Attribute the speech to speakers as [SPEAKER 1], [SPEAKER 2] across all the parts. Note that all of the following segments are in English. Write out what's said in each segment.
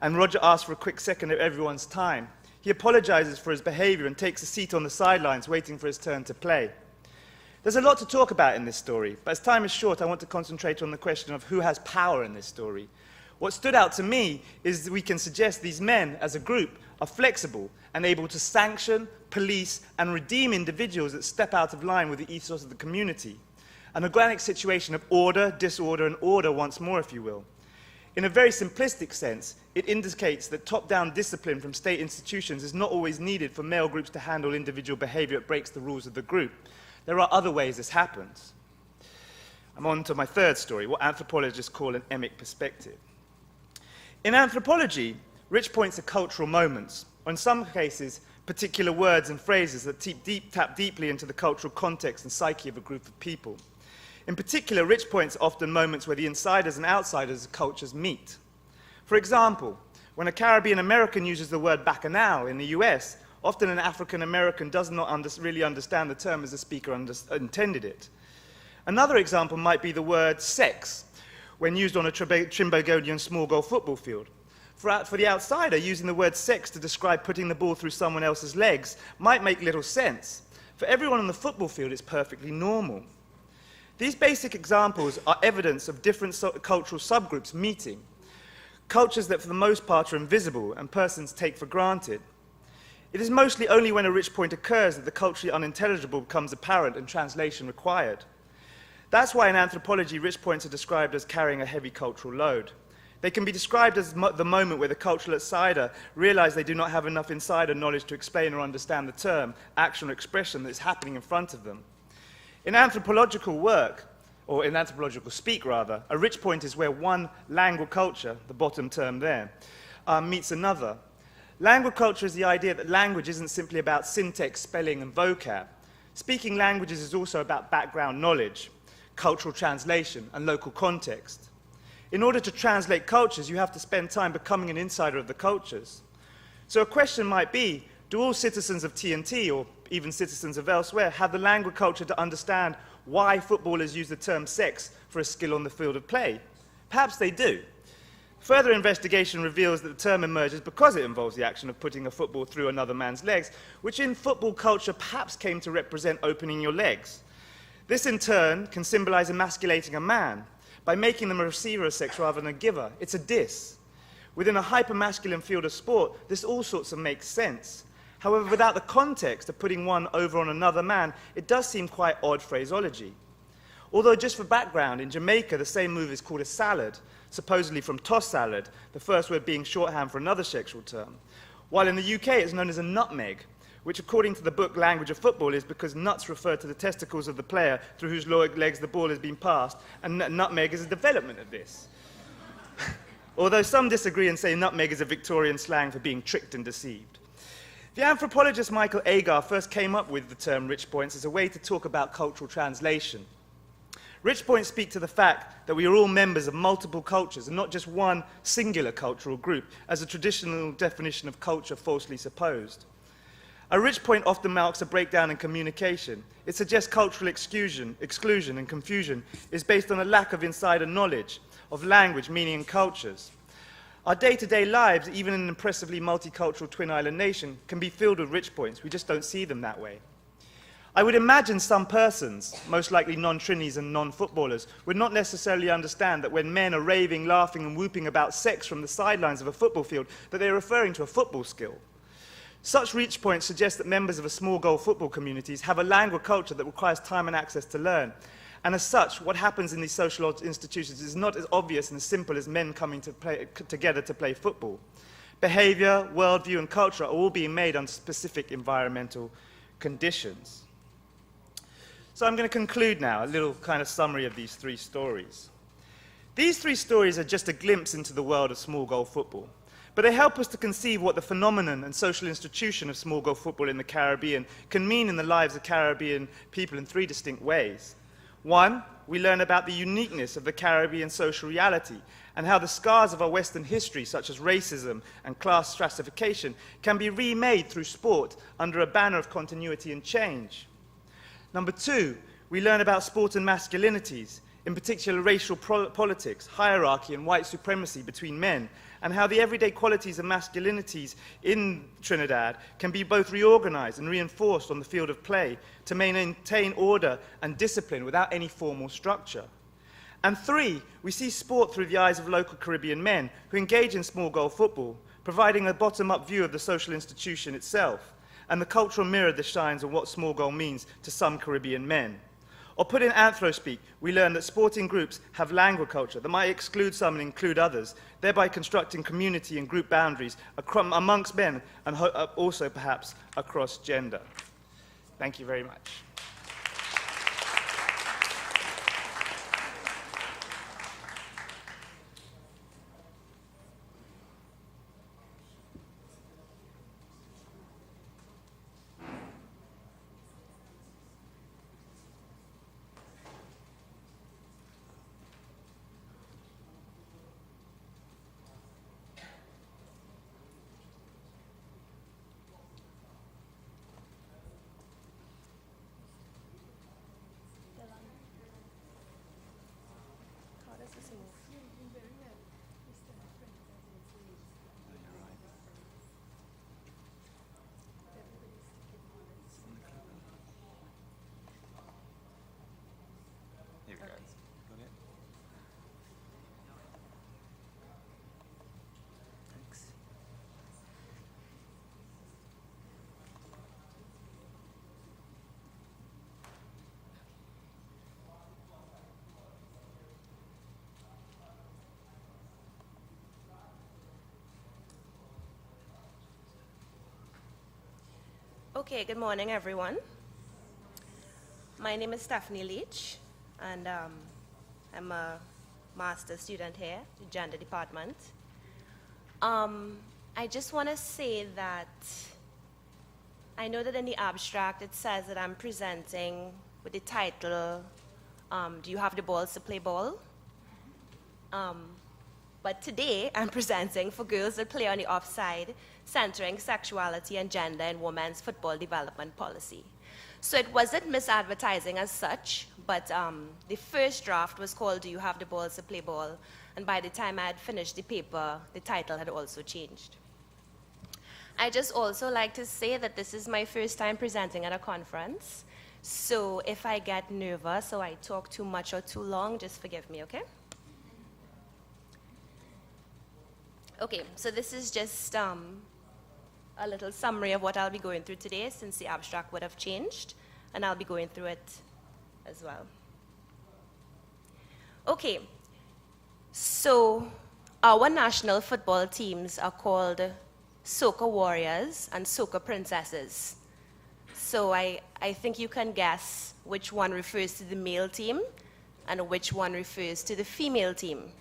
[SPEAKER 1] and Roger asks for a quick second of everyone's time. He apologizes for his behavior and takes a seat on the sidelines, waiting for his turn to play. There's a lot to talk about in this story, but as time is short, I want to concentrate on the question of who has power in this story. What stood out to me is that we can suggest these men, as a group, are flexible and able to sanction, police, and redeem individuals that step out of line with the ethos of the community. An organic situation of order, disorder, and order once more, if you will. In a very simplistic sense, it indicates that top-down discipline from state institutions is not always needed for male groups to handle individual behavior that breaks the rules of the group. There are other ways this happens. I'm on to my third story, what anthropologists call an emic perspective. In anthropology, rich points are cultural moments, or in some cases, particular words and phrases that tap deeply into the cultural context and psyche of a group of people. In particular, rich points are often moments where the insiders and outsiders of cultures meet. For example, when a Caribbean American uses the word bacchanal in the US, often an African American does not really understand the term as the speaker intended it. Another example might be the word sex, when used on a Trimbogolian small goal football field. For the outsider, using the word sex to describe putting the ball through someone else's legs might make little sense. For everyone on the football field, it's perfectly normal. These basic examples are evidence of different cultural subgroups meeting, cultures that for the most part are invisible and persons take for granted. It is mostly only when a rich point occurs that the culturally unintelligible becomes apparent and translation required. That's why in anthropology, rich points are described as carrying a heavy cultural load. They can be described as the moment where the cultural outsider realizes they do not have enough insider knowledge to explain or understand the term, action, or expression that is happening in front of them. In anthropological work, or in anthropological speak rather, a rich point is where one language culture, the bottom term there, meets another. Language culture is the idea that language isn't simply about syntax, spelling, and vocab. Speaking languages is also about background knowledge, cultural translation, and local context. In order to translate cultures, you have to spend time becoming an insider of the cultures. So a question might be, do all citizens of TNT, or even citizens of elsewhere, have the language culture to understand why footballers use the term sex for a skill on the field of play? Perhaps they do. Further investigation reveals that the term emerges because it involves the action of putting a football through another man's legs, which in football culture perhaps came to represent opening your legs. This in turn can symbolize emasculating a man by making them a receiver of sex rather than a giver. It's a diss. Within a hyper-masculine field of sport, this all sorts of makes sense. However, without the context of putting one over on another man, it does seem quite odd phraseology. Although, just for background, in Jamaica, the same move is called a salad, supposedly from toss salad, the first word being shorthand for another sexual term. While in the UK, it's known as a nutmeg, which, according to the book Language of Football, is because nuts refer to the testicles of the player through whose legs the ball has been passed, and nutmeg is a development of this. Although some disagree and say nutmeg is a Victorian slang for being tricked and deceived. The anthropologist Michael Agar first came up with the term rich points as a way to talk about cultural translation. Rich points speak to the fact that we are all members of multiple cultures and not just one singular cultural group, as a traditional definition of culture falsely supposed. A rich point often marks a breakdown in communication. It suggests cultural exclusion and confusion is based on a lack of insider knowledge of language, meaning, and cultures. Our day-to-day lives, even in an impressively multicultural twin island nation, can be filled with rich points. We just don't see them that way. I would imagine some persons, most likely non-Trinis and non-footballers, would not necessarily understand that when men are raving, laughing, and whooping about sex from the sidelines of a football field, that they are referring to a football skill. Such reach points suggest that members of a small goal football communities have a language culture that requires time and access to learn. And as such, what happens in these social institutions is not as obvious and as simple as men coming together to play football. Behavior, worldview, and culture are all being made under specific environmental conditions. So I'm going to conclude now, a little kind of summary of these three stories. These three stories are just a glimpse into the world of small goal football, but they help us to conceive what the phenomenon and social institution of small goal football in the Caribbean can mean in the lives of Caribbean people in three distinct ways. One, we learn about the uniqueness of the Caribbean social reality and how the scars of our Western history, such as racism and class stratification, can be remade through sport under a banner of continuity and change. Number two, we learn about sport and masculinities, in particular racial politics, hierarchy, and white supremacy between men, and how the everyday qualities and masculinities in Trinidad can be both reorganized and reinforced on the field of play to maintain order and discipline without any formal structure. And 3, we see sport through the eyes of local Caribbean men who engage in small goal football, providing a bottom-up view of the social institution itself, and the cultural mirror that shines on what small goal means to some Caribbean men. Or put in anthro-speak, we learn that sporting groups have language culture that might exclude some and include others, thereby constructing community and group boundaries amongst men and also perhaps across gender. Thank you very much.
[SPEAKER 2] Okay, good morning, everyone. My name is Stephanie Leach, and I'm a master's student here at the Gender Department. I just want to say that I know that in the abstract it says that I'm presenting with the title, Do You Have the Balls to Play Ball? But today I'm presenting for girls that play on the offside, centering sexuality and gender in women's football development policy. So it wasn't misadvertising as such, but the first draft was called Do You Have the Balls to Play Ball? And by the time I had finished the paper, the title had also changed. I just also like to say that this is my first time presenting at a conference. So if I get nervous or I talk too much or too long, just forgive me, okay? Okay, so this is just a little summary of what I'll be going through today, since the abstract would have changed, and I'll be going through it as well. Okay, so our national football teams are called Soca Warriors and Soca Princesses. So I think you can guess which one refers to the male team and which one refers to the female team.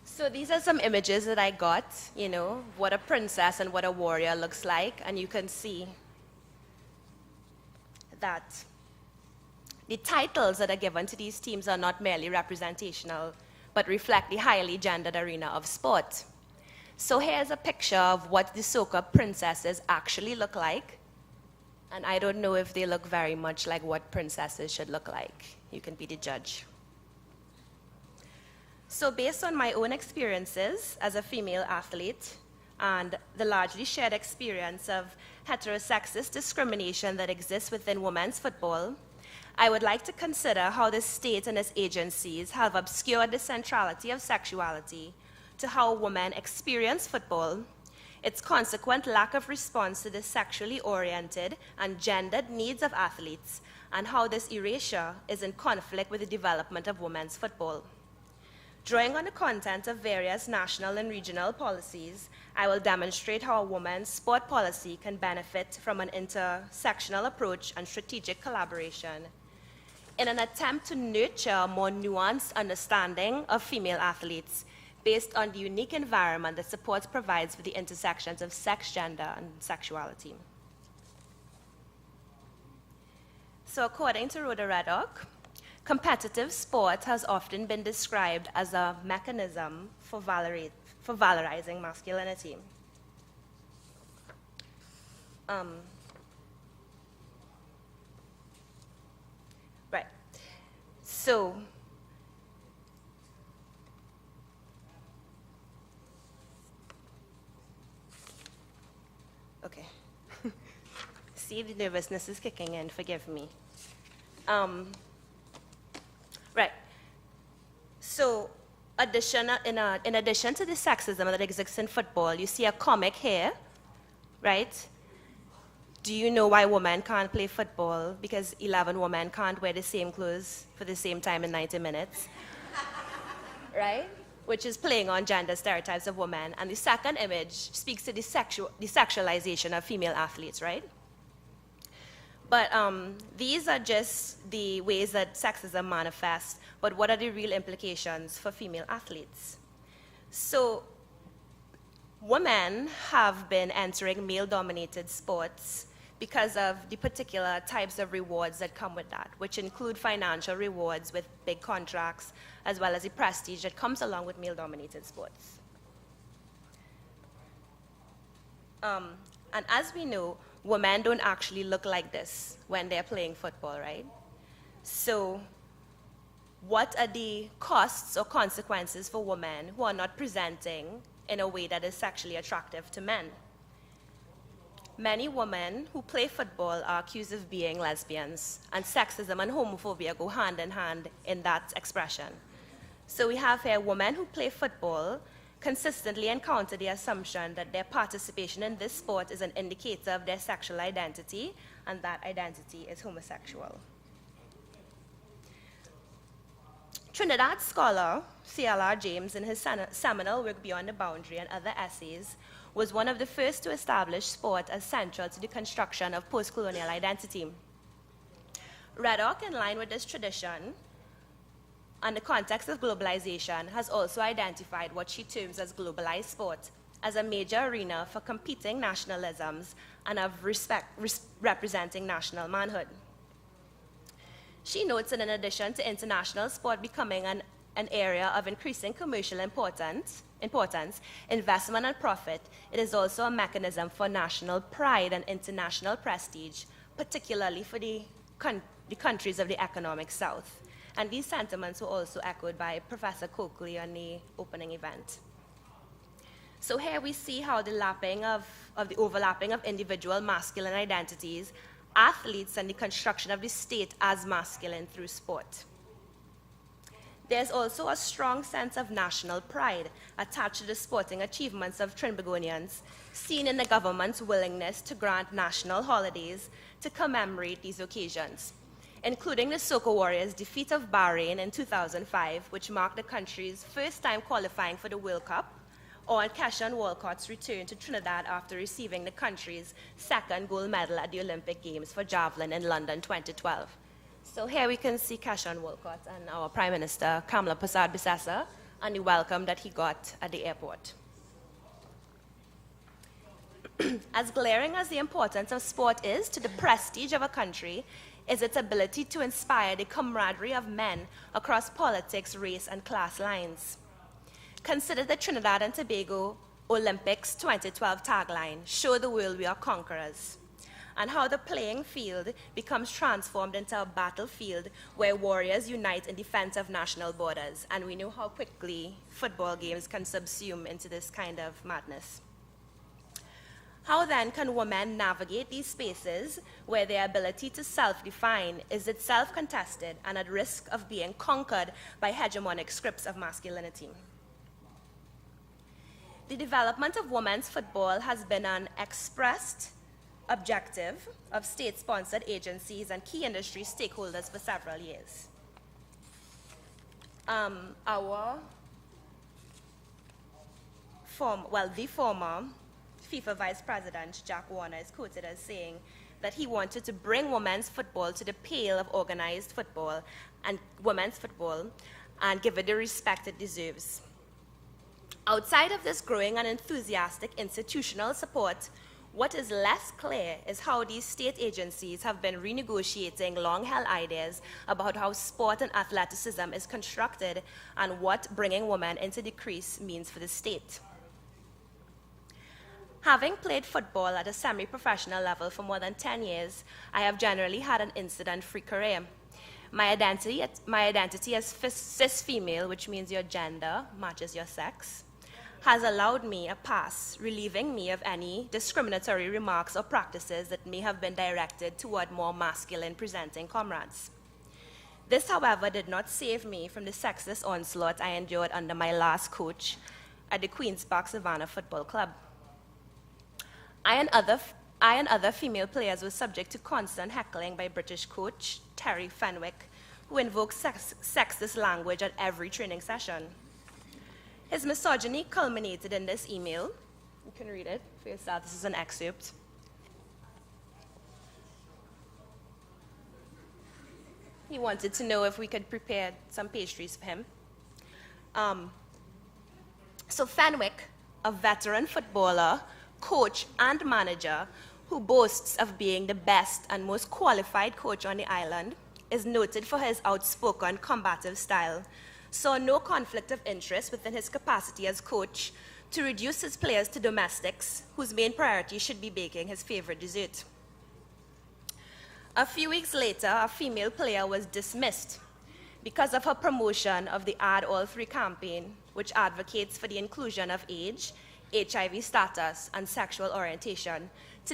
[SPEAKER 2] So these are some images that I got, you know, what a princess and what a warrior looks like, and you can see that the titles that are given to these teams are not merely representational, but reflect the highly gendered arena of sport. So here's a picture of what the Soca princesses actually look like, and I don't know if they look very much like what princesses should look like. You can be the judge. So based on my own experiences as a female athlete and the largely shared experience of heterosexist discrimination that exists within women's football, I would like to consider how the state and its agencies have obscured the centrality of sexuality to how women experience football, its consequent lack of response to the sexually oriented and gendered needs of athletes, and how this erasure is in conflict with the development of women's football. Drawing on the content of various national and regional policies, I will demonstrate how a women's sport policy can benefit from an intersectional approach and strategic collaboration in an attempt to nurture a more nuanced understanding of female athletes based on the unique environment that support provides for the intersections of sex, gender, and sexuality. So according to Rhoda Reddock, competitive sport has often been described as a mechanism for valorizing masculinity. Right. So, see the nervousness is kicking in, forgive me. Right. So, in addition to the sexism that exists in football, you see a comic here, right? Do you know why women can't play football? Because 11 women can't wear the same clothes for the same time in 90 minutes, right? Which is playing on gender stereotypes of women. And the second image speaks to the sexualization of female athletes, right? But these are just the ways that sexism manifests, but what are the real implications for female athletes? So, women have been entering male-dominated sports because of the particular types of rewards that come with that, which include financial rewards with big contracts, as well as the prestige that comes along with male-dominated sports. And as we know, women don't actually look like this when they're playing football, right? So, what are the costs or consequences for women who are not presenting in a way that is sexually attractive to men? Many women who play football are accused of being lesbians, and sexism and homophobia go hand in hand in that expression. So we have here women who play football consistently encounter the assumption that their participation in this sport is an indicator of their sexual identity, and that identity is homosexual. Trinidad scholar C.L.R. James, in his seminal work Beyond the Boundary and other essays, was one of the first to establish sport as central to the construction of post-colonial identity. Reddock, in line with this tradition, and the context of globalization, has also identified what she terms as globalized sport as a major arena for competing nationalisms and of representing national manhood. She notes that in addition to international sport becoming an area of increasing commercial importance, investment and profit, it is also a mechanism for national pride and international prestige, particularly for the countries of the economic South. And these sentiments were also echoed by Professor Coakley on the opening event. So here we see how the overlapping of individual masculine identities, athletes, and the construction of the state as masculine through sport. There's also a strong sense of national pride attached to the sporting achievements of Trinbagonians, seen in the government's willingness to grant national holidays to commemorate these occasions, including the Soca Warriors' defeat of Bahrain in 2005, which marked the country's first time qualifying for the World Cup, or Keshawn Walcott's return to Trinidad after receiving the country's second gold medal at the Olympic Games for javelin in London 2012. So here we can see Keshawn Walcott and our Prime Minister, Kamla Persad-Bissessar, and the welcome that he got at the airport. As glaring as the importance of sport is to the prestige of a country, is its ability to inspire the camaraderie of men across politics, race, and class lines. Consider the Trinidad and Tobago Olympics 2012 tagline, "Show the world we are conquerors," and how the playing field becomes transformed into a battlefield where warriors unite in defense of national borders. And we know how quickly football games can subsume into this kind of madness. How then can women navigate these spaces where their ability to self-define is itself contested and at risk of being conquered by hegemonic scripts of masculinity? The development of women's football has been an expressed objective of state-sponsored agencies and key industry stakeholders for several years. The former FIFA Vice President, Jack Warner, is quoted as saying that he wanted to bring women's football to the pale of organized football and women's football and give it the respect it deserves. Outside of this growing and enthusiastic institutional support, what is less clear is how these state agencies have been renegotiating long-held ideas about how sport and athleticism is constructed and what bringing women into the crease means for the state. Having played football at a semi-professional level for more than 10 years, I have generally had an incident-free career. My identity as cis-female, which means your gender matches your sex, has allowed me a pass, relieving me of any discriminatory remarks or practices that may have been directed toward more masculine presenting comrades. This, however, did not save me from the sexist onslaught I endured under my last coach at the Queen's Park Savannah Football Club. I and other female players were subject to constant heckling by British coach Terry Fenwick, who invoked sexist language at every training session. His misogyny culminated in this email. You can read it for yourself. This is an excerpt. He wanted to know if we could prepare some pastries for him. So Fenwick, a veteran footballer, coach, and manager who boasts of being the best and most qualified coach on the island, is noted for his outspoken, combative style, saw no conflict of interest within his capacity as coach to reduce his players to domestics whose main priority should be baking his favorite dessert. A few weeks later, a female player was dismissed because of her promotion of the Add All 3 campaign, which advocates for the inclusion of age, HIV status, and sexual orientation to